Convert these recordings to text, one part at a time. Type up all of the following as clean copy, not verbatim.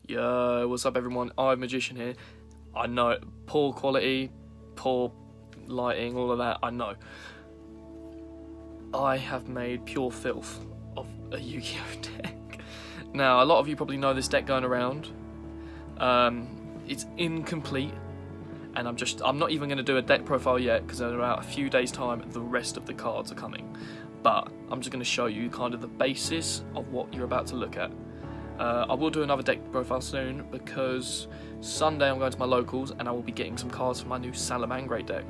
Yo, what's up everyone? I'm Magician here. I know, poor quality, poor lighting, all of that, I know. I have made pure filth of a Yu-Gi-Oh deck. Now, a lot of you probably know this deck going around. It's incomplete, and I'm not even going to do a deck profile yet, because in about a few days time, the rest of the cards are coming. But I'm just going to show you kind of the basis of what you're about to look at. I will do another deck profile soon, because Sunday I'm going to my locals and I will be getting some cards for my new Salamangreat deck.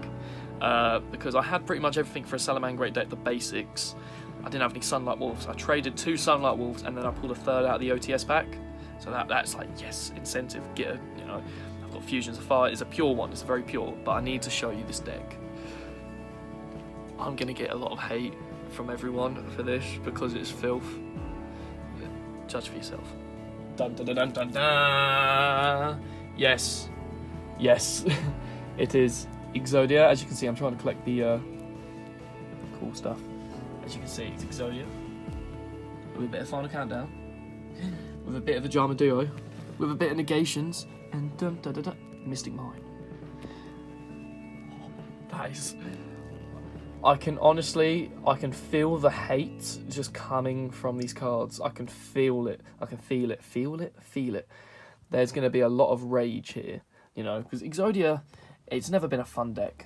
Because I had pretty much everything for a Salamangreat deck, the basics. I didn't have any Sunlight Wolves. I traded 2 Sunlight Wolves and then I pulled a third out of the OTS pack. So that's like, yes, incentive, get a, you know, I've got Fusions of Fire. It's a pure one, it's very pure, but I need to show you this deck. I'm going to get a lot of hate from everyone for this because it's filth. Judge for yourself. Dun dun dun dun dun dun. Yes, yes, it is Exodia. As you can see, I'm trying to collect the cool stuff. As you can see, it's Exodia with a bit of Final Countdown, with a bit of the Drama Duo, with a bit of Negations, and dun dun dun dun, Mystic Mine. That is. I can feel the hate just coming from these cards. I can feel it. I can feel it. Feel it. There's going to be a lot of rage here, you know, because Exodia, it's never been a fun deck.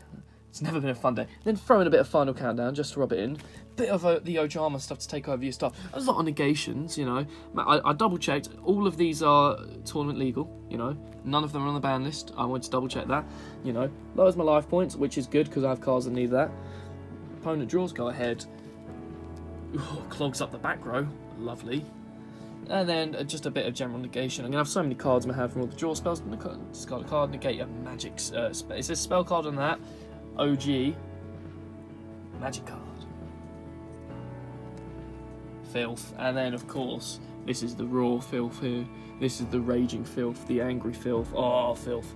It's never been a fun deck. Then throw in a bit of Final Countdown just to rub it in. Bit of the Ojama stuff to take over your stuff. There's a lot of negations, you know. I double checked. All of these are tournament legal, you know. None of them are on the ban list. I wanted to double check that, you know. Lowers my life points, which is good because I have cards that need that. Opponent draws, go ahead. Ooh, clogs up the back row, lovely. And then just a bit of general negation. I'm going to have so many cards in my hand from all the draw spells. Discard a card, negate a magic spell. It says spell card on that. OG. Magic card. Filth. And then, of course, this is the raw filth here. This is the raging filth, the angry filth. Oh, filth.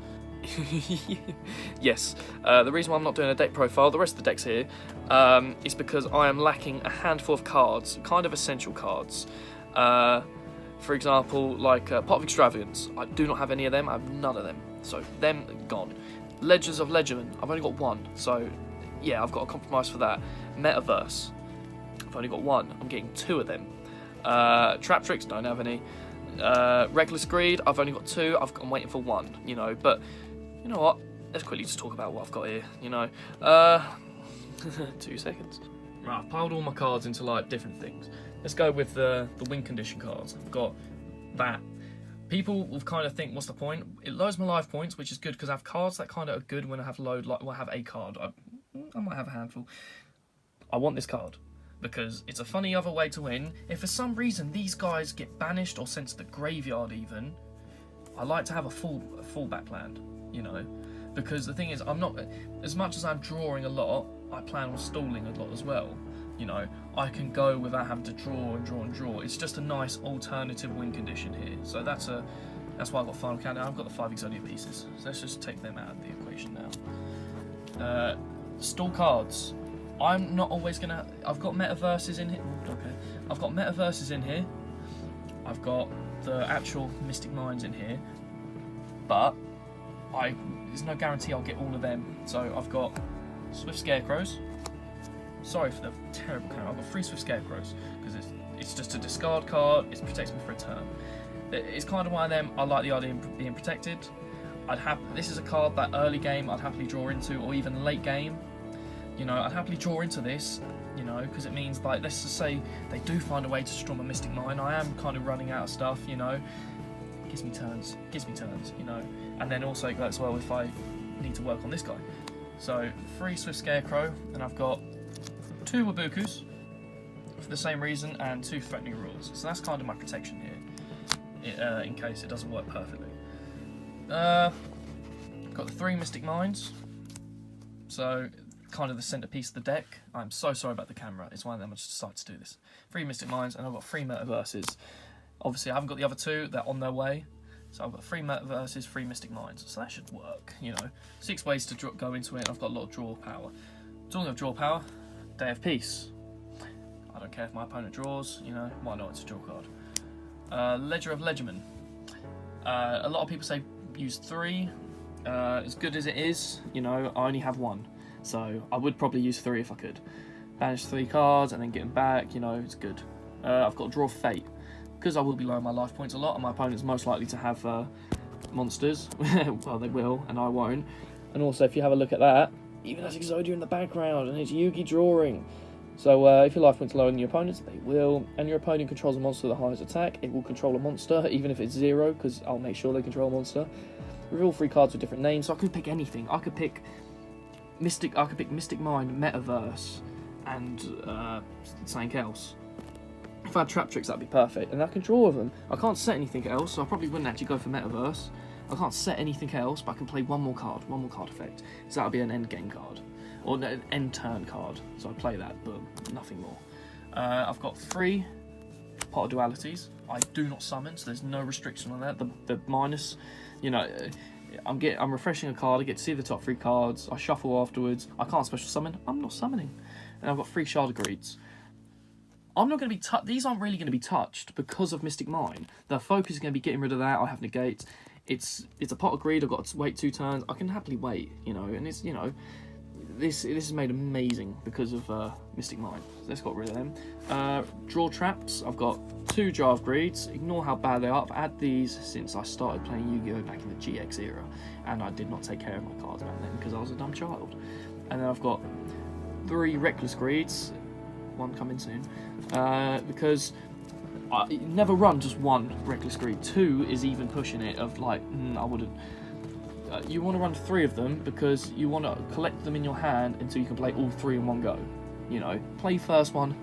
Yes, the reason why I'm not doing a deck profile, the rest of the decks here, is because I am lacking a handful of cards, kind of essential cards. For example, like Pot of Extravagance. I do not have any of them, I have none of them. So, them, gone. Ledgers of Legend, I've only got 1. So, yeah, I've got a compromise for that. Metaverse, I've only got 1. I'm getting 2 of them. Trap Tricks, don't have any. Reckless Greed, I've only got 2. I'm waiting for 1, you know, but you know what? Let's quickly just talk about what I've got here, you know. 2 seconds. Right, I've piled all my cards into like different things. Let's go with the win condition cards. I've got that. People will kind of think, what's the point? It lowers my life points, which is good because I have cards that kind of are good when I have load. Like, when I have a card, I might have a handful. I want this card because it's a funny other way to win. If for some reason these guys get banished or sent to the graveyard, even, I like to have a fallback plan. You know, because the thing is, I'm not, as much as I'm drawing a lot, I plan on stalling a lot as well. You know, I can go without having to draw and draw and draw. It's just a nice alternative win condition here. So that's why I've got Final Countdown. I've got the 5 Exodia pieces. So let's just take them out of the equation now. Stall cards. I'm not always gonna. I've got metaverses in here. Okay, I've got metaverses in here. I've got the actual Mystic Mines in here, but there's no guarantee I'll get all of them. So I've got Swift Scarecrows. Sorry for the terrible camera. I've got 3 Swift Scarecrows because it's just a discard card. It protects me for a turn. It's kind of one of them. I like the idea of being protected. This is a card that early game I'd happily draw into, or even late game. You know, I'd happily draw into this. You know, because it means, like, let's just say they do find a way to destroy my Mystic Mine. I am kind of running out of stuff. You know, gives me turns. You know. And then also it goes well if I need to work on this guy. So 3 Swift Scarecrow, and I've got 2 Wabukus for the same reason, and 2 Threatening Rules. So that's kind of my protection here, in case it doesn't work perfectly. Got the 3 Mystic Mines, so kind of the centerpiece of the deck. I'm so sorry about the camera. It's one of them. I just decided to do this. 3 Mystic Mines, and I've got 3 Metaverses. Obviously, I haven't got the other 2. They're on their way. So I've got 3 Metaverses, 3 Mystic Mines. So that should work, you know. 6 ways to go into it, and I've got a lot of draw power. Talking of draw power, Day of Peace. I don't care if my opponent draws, you know, why not? It's a draw card. Ledger of Legiman. A lot of people say use 3. As good as it is, you know, I only have 1. So I would probably use 3 if I could. Banish 3 cards and then get them back, you know, it's good. I've got to draw Fate. Because I will be lowering my life points a lot, and my opponent's most likely to have monsters. Well, they will, and I won't. And also, if you have a look at that, even has Exodia in the background, and it's Yugi drawing. So if your life points are lower than your opponent's, they will. And your opponent controls a monster with the highest attack, it will control a monster, even if it's 0, because I'll make sure they control a monster. Reveal 3 cards with different names, so I could pick anything. I could pick Mystic Mind, Metaverse, and something else. If I had Trap Tricks, that'd be perfect, and I can draw with them. I can't set anything else, so I probably wouldn't actually go for Metaverse. I can't set anything else, but I can play one more card effect. So that'll be an end game card, or an end turn card. So I play that, but nothing more. I've got 3 Pot of Dualities. I do not summon, so there's no restriction on that. The minus, you know, I'm refreshing a card. I get to see the top 3 cards. I shuffle afterwards. I can't special summon. I'm not summoning, and I've got 3 Shard of Greeds. I'm not going to be these aren't really going to be touched because of Mystic Mind. The focus is going to be getting rid of that. I have negates. It's a Pot of Greed. I've got to wait 2 turns. I can happily wait, you know, and it's, you know, this is made amazing because of Mystic Mind. So let's get rid of them. Draw traps. I've got 2 Jar of Greeds. Ignore how bad they are. I've had these since I started playing Yu-Gi-Oh! Back in the GX era, and I did not take care of my cards back then because I was a dumb child. And then I've got 3 Reckless Greeds. 1 coming soon, because I never run just 1 Reckless Greed. 2 is even pushing it, of like, I wouldn't. You want to run 3 of them because you want to collect them in your hand until you can play all 3 in one go. You know, play first one,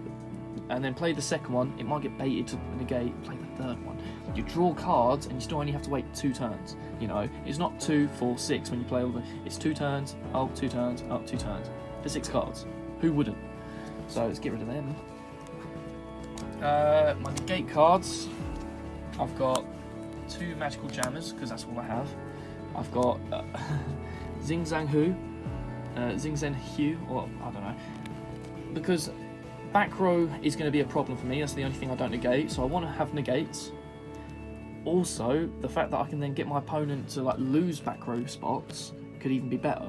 and then play the second one. It might get baited to negate, play the third one. You draw cards, and you still only have to wait 2 turns. You know, it's not 2, 4, 6 when you play all the. It's 2 turns, up 2 turns, up 2 turns for 6 cards. Who wouldn't? So let's get rid of them. My negate cards. I've got 2 Magical Jammers, because that's all I have. I've got Zing Zang Hu, Zing Zhen Hu, or I don't know. Because back row is going to be a problem for me. That's the only thing I don't negate. So I want to have negates. Also, the fact that I can then get my opponent to like lose back row spots could even be better.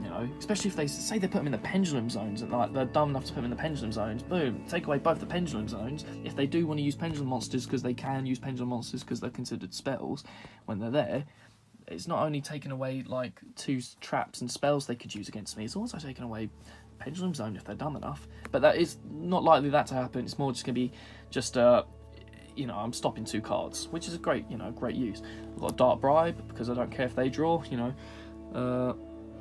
You know, especially if they say they put them in the pendulum zones and like they're dumb enough to put them in the pendulum zones. Boom, take away both the pendulum zones. If they do want to use pendulum monsters, because they can use pendulum monsters because they're considered spells when they're there, it's not only taking away like 2 traps and spells they could use against me, it's also taking away pendulum zone if they're dumb enough. But that is not likely that to happen. It's more just going to be just you know, I'm stopping 2 cards, which is a great, you know, great use. I've got a Dark Bribe because I don't care if they draw, you know.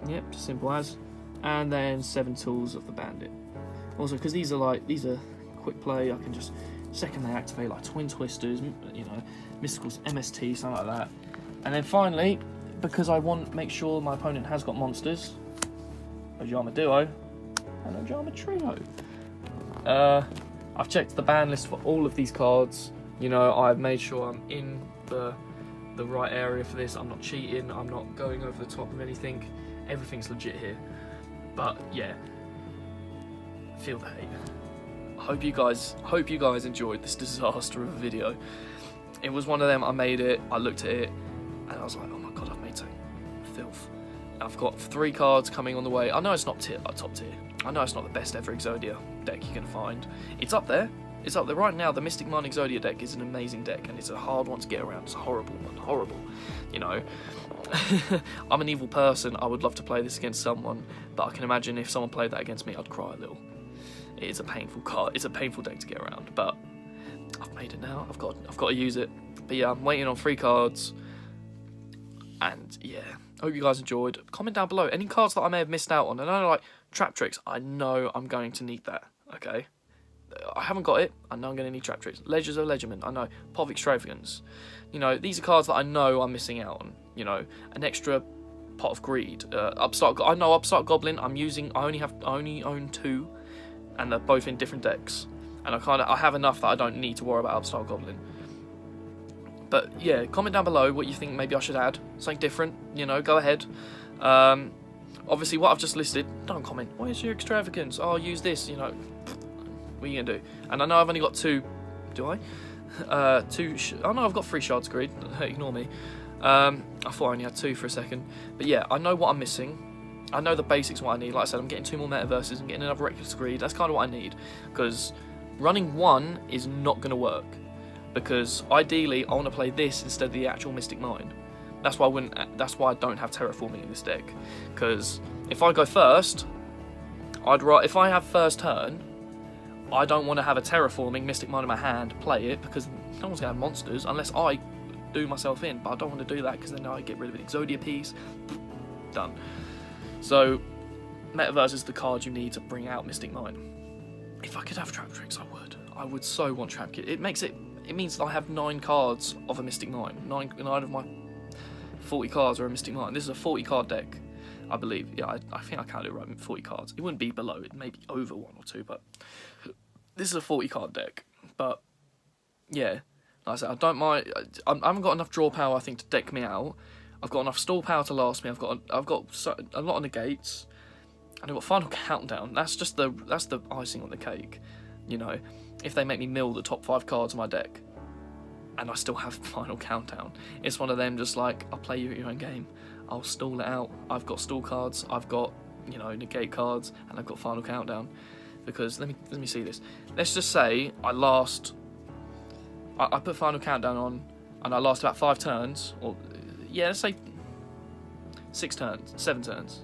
Yep, just simple as. And then 7 Tools of the Bandit. Also, because these are quick play, I can just second they activate like Twin Twisters, you know, Mysticals, MST, something like that. And then finally, because I want to make sure my opponent has got monsters, Ojama Duo and Ojama Trio. I've checked the ban list for all of these cards. You know, I've made sure I'm in the right area for this. I'm not cheating. I'm not going over the top of anything. Everything's legit here. But yeah, feel the hate. Hope you guys enjoyed this disaster of a video. It was one of them. I made it. I looked at it, and I was like, oh my god, I've made something filth. I've got 3 cards coming on the way. I know it's not top tier. I know it's not the best ever Exodia deck you can find. It's up there. It's up there right now. The Mystic Mind Exodia deck is an amazing deck, and it's a hard one to get around. It's a horrible one, horrible. You know, I'm an evil person. I would love to play this against someone, but I can imagine if someone played that against me, I'd cry a little. It is a painful card. It's a painful deck to get around, but I've made it now. I've got to use it. But yeah, I'm waiting on 3 cards, and yeah, I hope you guys enjoyed. Comment down below any cards that I may have missed out on. And I know, like Trap Tricks, I know I'm going to need that. Okay. I haven't got it. I know I'm going to need Trap Tricks. Ledgers of Legerdman. I know. Pot of Extravagance. You know, these are cards that I know I'm missing out on. You know, an extra Pot of Greed. I know Upstart Goblin. I only own 2, and they're both in different decks. And I have enough that I don't need to worry about Upstart Goblin. But yeah, comment down below what you think maybe I should add. Something different. You know, go ahead. Obviously, what I've just listed, don't comment. Where's your extravagance? Oh, I'll use this. You know. What are you going to do? And I know I've only got 2, do I? Oh no, I've got 3 shards greed. Ignore me. I thought I only had 2 for a second. But yeah, I know what I'm missing. I know the basics of what I need. Like I said, I'm getting 2 more metaverses and getting another reckless greed. That's kind of what I need. Because running 1 is not going to work. Because ideally, I want to play this instead of the actual Mystic Mine. That's why I don't have terraforming in this deck. Because if I go first, if I have first turn, I don't want to have a terraforming Mystic Mine in my hand, play it, because no one's going to have monsters unless I do myself in. But I don't want to do that because then I get rid of an Exodia piece. Done. So, Metaverse is the card you need to bring out Mystic Mine. If I could have Trap Tricks, I would. I would so want Trap Kit. It means that I have 9 cards of a Mystic Mine. 9 of my 40 cards are a Mystic Mine. This is a 40 card deck, I believe. Yeah, I think I counted it right. 40 cards. It wouldn't be below. It may be over 1 or 2, but this is a 40 card deck. But yeah, like I said, I don't mind. I haven't got enough draw power, I think, to deck me out. I've got enough stall power to last me. I've got a lot of negates, and I've got Final Countdown. That's the icing on the cake. You know, if they make me mill the top 5 cards of my deck, and I still have Final Countdown, it's one of them. Just like, I'll play you at your own game. I'll stall it out. I've got stall cards. I've got, you know, negate cards, and I've got Final Countdown. Because let me see this. Let's just say I put Final Countdown on, and I last about 5 turns, or yeah, let's say 6 turns, 7 turns.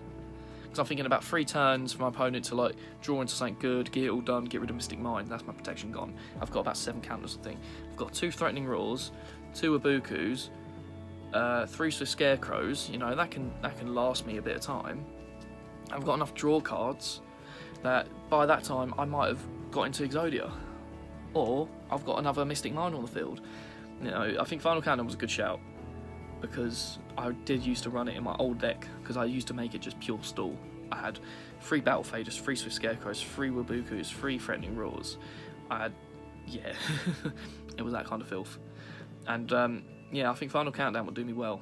Because I'm thinking about 3 turns for my opponent to like draw into something good, get it all done, get rid of Mystic Mine. That's my protection gone. I've got about 7 counters, I think. I've got 2 Threatening Roars, 2 Ibukus, 3 Swift Scarecrows. You know, that can last me a bit of time. I've got enough draw cards that by that time I might have got into Exodia, or I've got another Mystic Mine on the field. You know, I think Final Countdown was a good shout, because I did used to run it in my old deck, because I used to make it just pure stall. I had 3 Battle Faders, 3 Swift Scarecrows, 3 Wabukus, 3 Threatening Roars. I had, yeah, it was that kind of filth. And yeah, I think Final Countdown will do me well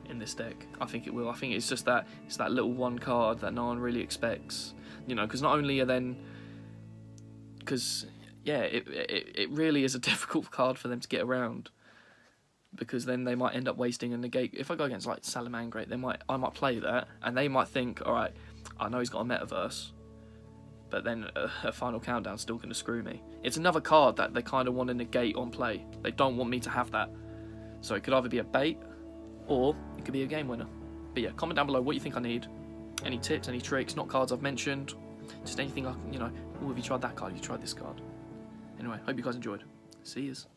in this deck. I think it will. I think it's just that, it's that little 1 card that no one really expects. You know, because not only are then, because yeah, it really is a difficult card for them to get around, because then they might end up wasting a negate. If I go against like Salamangreat, I might play that, and they might think, all right, I know he's got a metaverse, but then a Final Countdown's still going to screw me. It's another card that they kind of want to negate on play. They don't want me to have that, so it could either be a bait, or it could be a game winner. But yeah, comment down below what you think I need. Any tips, any tricks, not cards I've mentioned, just anything I can, you know, oh, have you tried that card, have you tried this card? Anyway, hope you guys enjoyed. See yous.